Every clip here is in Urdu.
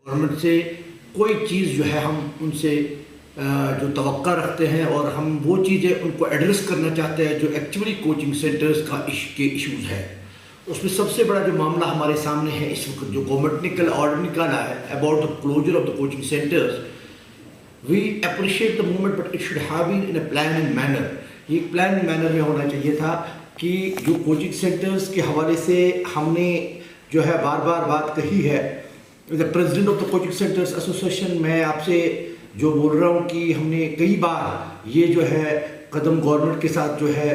گورنمنٹ سے کوئی چیز جو ہے ہم ان سے جو توقع رکھتے ہیں اور ہم وہ چیزیں ان کو ایڈریس کرنا چاہتے ہیں جو ایکچولی کوچنگ سینٹرز کے ایشوز ہے. اس میں سب سے بڑا جو معاملہ ہمارے سامنے ہے اس وقت جو گورنمنٹ نے کل آرڈر نکالا ہے about the closure of the coaching centres. We appreciate the movement but it should have been in a planning manner. یہ ایک پلاننگ مینر میں ہونا چاہیے تھا کہ جو کوچنگ سینٹرز کے حوالے سے ہم نے جو ہے بار بار بات کہی ہے. The president of the coaching centres association میں آپ سے جو بول رہا ہوں کہ ہم نے کئی بار یہ جو ہے قدم گورنمنٹ کے ساتھ جو ہے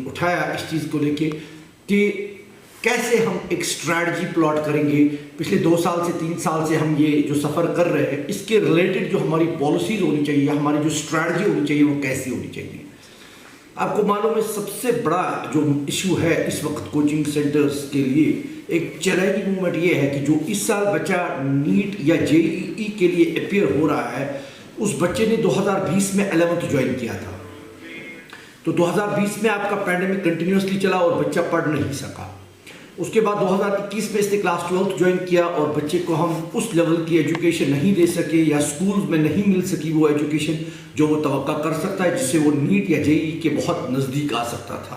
اٹھایا اس چیز کو لے کے کہ کیسے ہم ایک اسٹریٹجی پلاٹ کریں گے. پچھلے 2 سال سے 3 سال سے ہم یہ جو سفر کر رہے ہیں اس کے ریلیٹڈ جو ہماری پالیسیز ہونی چاہیے, ہماری جو اسٹریٹجی ہونی چاہیے وہ کیسی ہونی چاہیے. آپ کو معلوم ہے سب سے بڑا جو ایشو ہے اس وقت کوچنگ سینٹرز کے لیے ایک چیلنجنگ مومنٹ یہ ہے کہ جو اس سال بچہ نیٹ یا JEE کے لیے اپیئر ہو رہا ہے اس بچے نے 2020 میں 11th جوائن کیا تھا. تو 2020 میں آپ کا پینڈیمک کنٹینیوسلی چلا اور بچہ پڑھ نہیں سکا. اس کے بعد 2021 میں اس نے کلاس 12 جوائن کیا اور بچے کو ہم اس لیول کی ایجوکیشن نہیں دے سکے یا اسکولز میں نہیں مل سکی وہ ایجوکیشن جو وہ توقع کر سکتا ہے, جس سے وہ نیٹ یا JEE کے بہت نزدیک آ سکتا تھا.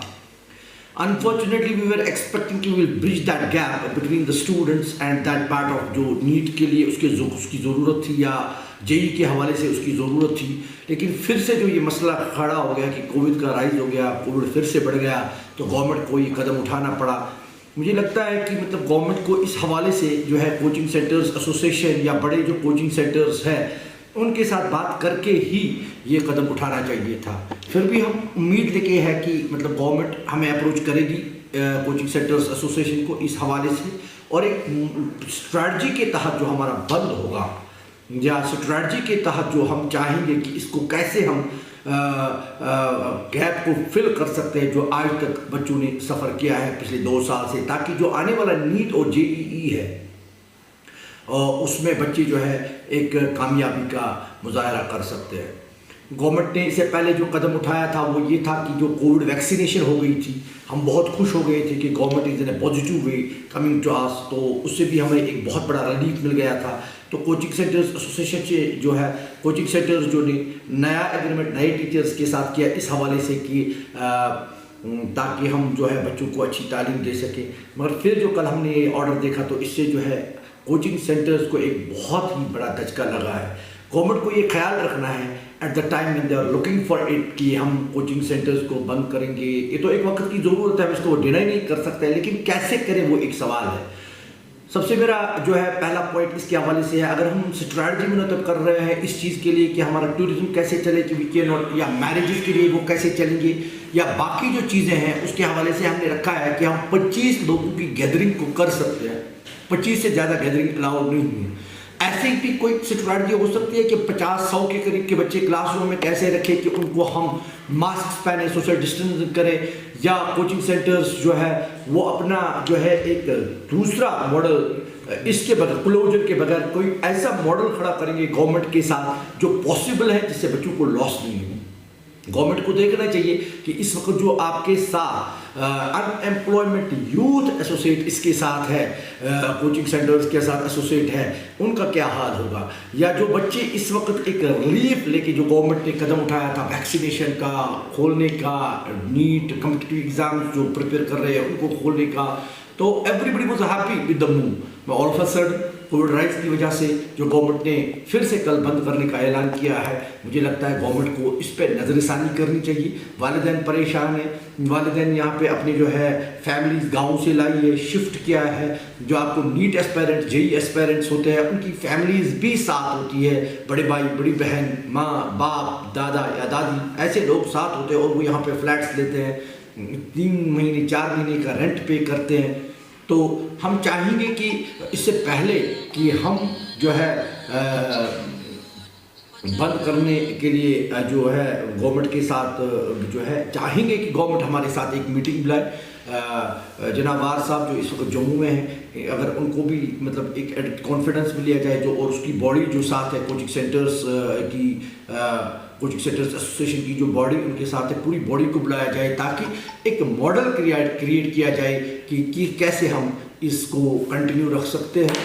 Unfortunately, we were expecting to bridge that gap between the students and that part of جو نیٹ کے لیے اس کی ضرورت تھی یا JEE کے حوالے سے اس کی ضرورت تھی. لیکن پھر سے جو یہ مسئلہ کھڑا ہو گیا کہ کووڈ کا رائز ہو گیا, کووڈ پھر سے بڑھ گیا تو گورنمنٹ کو یہ قدم اٹھانا پڑا. مجھے لگتا ہے کہ مطلب گورنمنٹ کو اس حوالے سے جو ہے کوچنگ سینٹرز ایسوسیشن یا بڑے جو کوچنگ سینٹرز ہیں ان کے ساتھ بات کر کے ہی یہ قدم اٹھانا چاہیے تھا. پھر بھی ہم امید لے کے ہے کہ مطلب گورنمنٹ ہمیں اپروچ کرے گی کوچنگ سینٹرز ایسوسیشن کو اس حوالے سے, اور ایک اسٹریٹجی کے تحت جو ہمارا بند ہوگا یا اسٹریٹجی کے تحت جو ہم چاہیں گے کہ اس کو کیسے ہم گیپ کو فل کر سکتے ہیں جو آج تک بچوں نے سفر کیا ہے پچھلے 2 سال سے, تاکہ جو آنے والا نیٹ اور JEE ہے اس میں بچے جو ہے ایک کامیابی کا مظاہرہ کر سکتے ہیں. گورنمنٹ نے اس سے پہلے جو قدم اٹھایا تھا وہ یہ تھا کہ جو کووڈ ویکسینیشن ہو گئی تھی ہم بہت خوش ہو گئے تھے کہ government is in a positive way coming to us, تو اس سے بھی ہمیں ایک بہت بڑا ریلیف مل گیا تھا. تو کوچنگ سینٹرز ایسوسیشن سے جو ہے کوچنگ سینٹرز جو نے نیا ایگریمنٹ نئے ٹیچرز کے ساتھ کیا اس حوالے سے کہ تاکہ ہم جو ہے بچوں کو اچھی تعلیم دے سکیں. مگر پھر جو کل ہم نے یہ آرڈر دیکھا تو اس سے جو ہے کوچنگ سینٹرز کو ایک بہت ہی بڑا دھچکا لگا ہے. گورنمنٹ کو یہ خیال رکھنا ہے at the time when they are looking for it کہ ہم کوچنگ سینٹرز کو بند کریں گے. یہ تو ایک وقت کی ضرورت ہے, ہم اس کو ڈینائی نہیں کر سکتے, لیکن کیسے کریں وہ ایک سوال ہے. سب سے میرا جو ہے پہلا پوائنٹ اس کے حوالے سے ہے, اگر ہم اسٹریٹجی منتخب کر رہے ہیں اس چیز کے لیے کہ ہمارا ٹورزم کیسے چلے کہ وی کین ناٹ, یا میرجز کے لیے وہ کیسے چلیں گے, یا باقی جو چیزیں ہیں اس کے حوالے سے ہم نے رکھا ہے کہ ہم 25 لوگوں کی گیدرنگ کو کر سکتے ہیں, 25 سے زیادہ گیدرنگ الاؤڈ نہیں ہے. ایسے بھی کوئی اسٹریٹجی ہو سکتی ہے کہ 50-100 کے قریب کے بچے کلاس روم میں کیسے رکھیں کہ ان کو ہم ماسک پہنے, سوشل ڈسٹینس کریں, یا کوچنگ سینٹرز جو ہے وہ اپنا جو ہے ایک دوسرا ماڈل اس کے بغیر کلوجر کے بغیر کوئی ایسا ماڈل کھڑا کریں گے گورنمنٹ کے ساتھ جو پاسبل ہے جس سے بچوں کو لاس نہیں ہو. گورنمنٹ کو دیکھنا چاہیے کہ اس وقت جو آپ کے ساتھ ان ایمپلائمنٹ یوتھ ایسوسیٹ اس کے ساتھ ہے, کوچنگ سینٹرز کے ساتھ ایسوسیٹ ہے, ان کا کیا حال ہوگا. یا جو بچے اس وقت ایک ریلیف لے کے جو گورنمنٹ نے قدم اٹھایا تھا ویکسینیشن کا, کھولنے کا, نیٹ کمپٹیٹیو ایگزام جو پریپیئر کر رہے ہیں ان کو کھولنے کا, تو everybody was happy with the move. All of a sudden Covid rise کی وجہ سے جو گورنمنٹ نے پھر سے کل بند کرنے کا اعلان کیا ہے, مجھے لگتا ہے گورنمنٹ کو اس پہ نظر ثانی کرنی چاہیے. والدین پریشان ہیں, والدین یہاں پہ اپنے جو ہے فیملیز گاؤں سے لائی ہے, شفٹ کیا ہے. جو آپ کو نیٹ ایسپیرنٹ JEE ایسپیرنٹس ہوتے ہیں ان کی فیملیز بھی ساتھ ہوتی ہے, بڑے بھائی بڑی بہن, ماں باپ, دادا یا دادی, ایسے لوگ ساتھ ہوتے ہیں اور وہ یہاں پہ فلیٹس لیتے ہیں, 3 مہینے 4 مہینے کا رینٹ پے کرتے ہیں. تو ہم چاہیں گے کہ اس سے پہلے کہ ہم جو ہے بند کرنے کے لیے جو ہے گورنمنٹ کے ساتھ جو ہے چاہیں گے کہ گورنمنٹ ہمارے ساتھ ایک میٹنگ بلائے. جناب وار صاحب جو اس وقت جموں میں ہیں, اگر ان کو بھی مطلب ایک کانفیڈنس میں لیا جائے جو, اور اس کی باڈی جو ساتھ ہے کوچنگ سینٹرز کی, کوچنگ سینٹرز ایسوسیشن کی جو باڈی ان کے ساتھ ہے, پوری باڈی کو بلایا جائے تاکہ ایک ماڈل کریٹ کیا جائے کہ کیسے ہم اس کو کنٹینیو رکھ سکتے ہیں.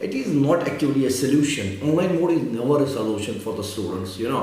it is not actually a solution. Online mode is never a solution for the students, you know.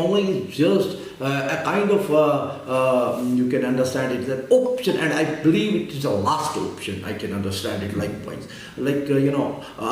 online is just a kind of you can understand it, an option, and I believe it is a last option. I can understand it likewise. Like you know,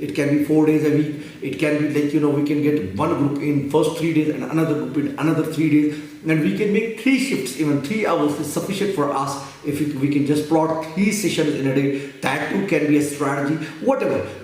it can be 4 days a week, it can be like, you know, we can get one group in first 3 days and another group in another 3 days, and we can make 3 shifts, even 3 hours is sufficient for us if we can just plot 3 sessions in a day. That too can be a strategy, whatever.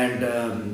and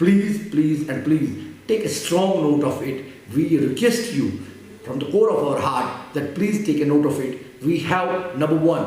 please and please take a strong note of it. We request you from the core of our heart that please take a note of it. We have number 1,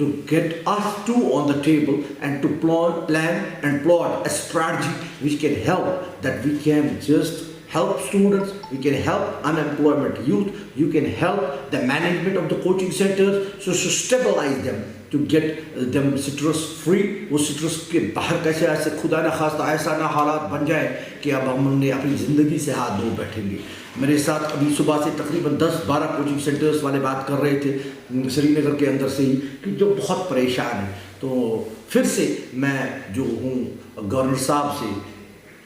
to get us two on the table and to plan and plot a strategy which can help that we can just help students, we can help unemployment youth, you can help the management of the coaching centers, so stabilize them to get them stress free. وہ stress کے باہر کیسے ایسے خدا نہ خواستہ ایسا نہ حالات بن جائے کہ اب ہم نے اپنی زندگی سے ہاتھ دھو بیٹھیں گے. میرے ساتھ ابھی صبح سے تقریباً 10-12 کوچنگ سینٹرز والے بات کر رہے تھے سری نگر کے اندر سے ہی کہ جو بہت پریشان ہیں. تو پھر سے میں جو ہوں گورنر صاحب سے,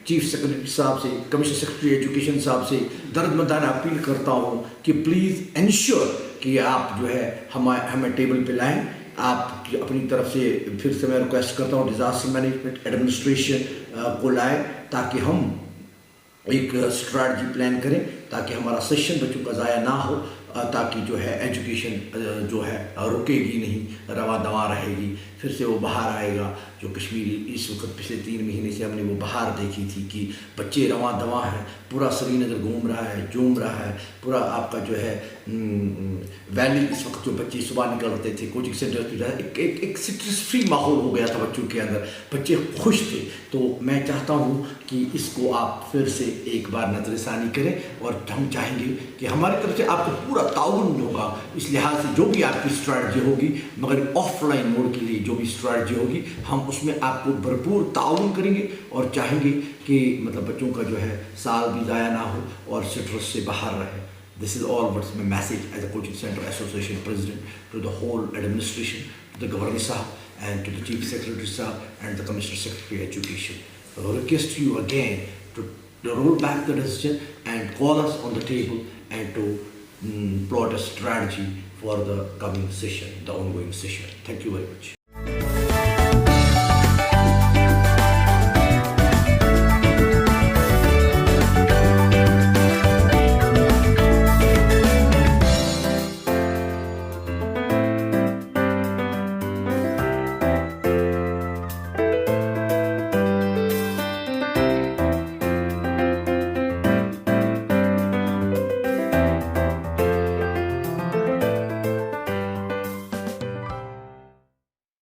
چیف سیکرٹری صاحب سے, کمشنر سیکرٹری ایجوکیشن صاحب سے درد مندانہ اپیل کرتا ہوں کہ پلیز انشور کہ آپ جو ہے ہمیں ٹیبل پہ لائیں. آپ اپنی طرف سے پھر سے میں ریکویسٹ کرتا ہوں ڈیزاسٹر مینجمنٹ ایڈمنسٹریشن کو لائیں تاکہ ہم ایک اسٹریٹجی پلان کریں تاکہ ہمارا سیشن بچوں کا ضائع نہ ہو, تاکہ جو ہے ایجوکیشن جو ہے رکے گی نہیں, رواں دواں رہے گی. پھر سے وہ بہار آئے گا جو کشمیری اس وقت پچھلے 3 مہینے سے ہم نے وہ بہار دیکھی تھی کہ بچے رواں دواں ہیں, پورا سری نگر گھوم رہا ہے, جوم رہا ہے, پورا آپ کا جو ہے ویلی اس وقت جو بچے صبح نکلتے تھے کوچنگ سینٹر پہ جو ہے ایک سٹریس فری ماحول ہو گیا تھا بچوں کے اندر, بچے خوش تھے. تو میں چاہتا ہوں کہ اس کو آپ پھر سے ایک بار نظر ثانی کریں اور ہم چاہیں گے کہ ہماری طرف سے آپ کو پورا تعاون ہوگا اس لحاظ سے جو بھی آپ کی اسٹریٹجی ہوگی, مگر آف لائن موڈ کے لیے جو بھی اسٹریٹجی ہوگی ہم اس میں آپ کو بھرپور تعاون کریں گے اور چاہیں گے کہ مطلب بچوں کا جو ہے سال بھی ضائع نہ ہو اور سٹرس سے باہر رہے. This is all what's my message as a Coaching Center Association President to the whole administration, to the Governor Sahab and to the Chief Secretary Sahab and the Commissioner Secretary Education. I request you again to roll back the decision and call us on the table and to plot a strategy for the coming session, the ongoing session. Thank you very much.